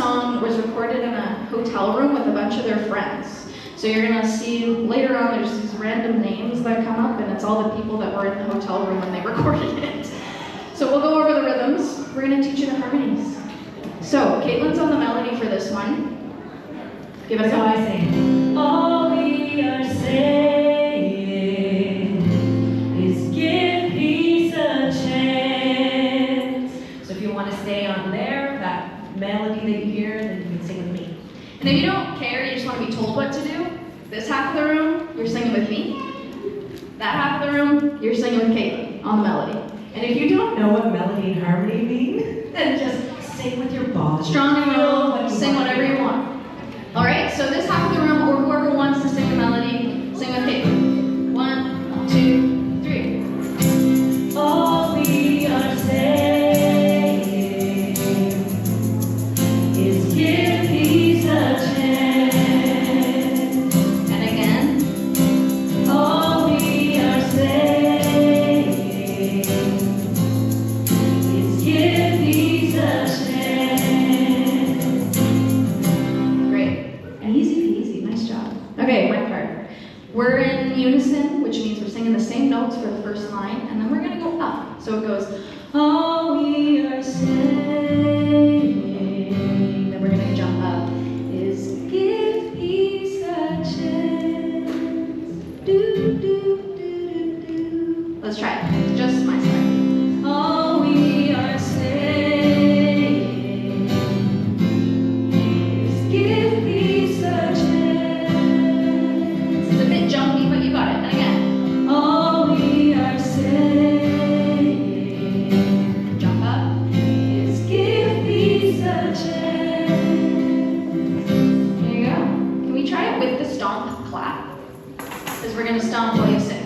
song was recorded in a hotel room with a bunch of their friends. So you're gonna see later on there's these random names that come up, and it's all the people that were in the hotel room when they recorded it. So we'll go over the rhythms. We're gonna teach you the harmonies. So Caitlin's on the melody for this one. Give it a go. So I sing. All we are saying is give peace a chance. So if you want to stay on there, that melody that you hear, then you can sing with me. And if you don't care, you just want to be told what to do, this half of the room, you're singing with me. That half of the room, you're singing with Caitlin on the melody. And if you don't know what melody and harmony mean, then just sing with your body. Strong and low, sing whatever you want. All right, so this half of the room, or whoever wants to sing the melody, sing with Caitlin. 1, 2, 3. All we are saying is give peace a chance. And again. All we are saying is give peace a chance. Great. Easy peasy, nice job. Okay, my part. We're in unison, which means we're singing the same notes for the first line, and then we're gonna go up. So it goes, all we are saying, then we're gonna jump up, is give peace a chance. Do, do, do, do, do. Let's try it, just my side. All we are saying is give peace a chance. It's a bit jumpy, but you got it. And again. All we are saying, jump up, is give peace a chance. There you go. Can we try it with the stomp clap? Because we're going to stomp while you sing.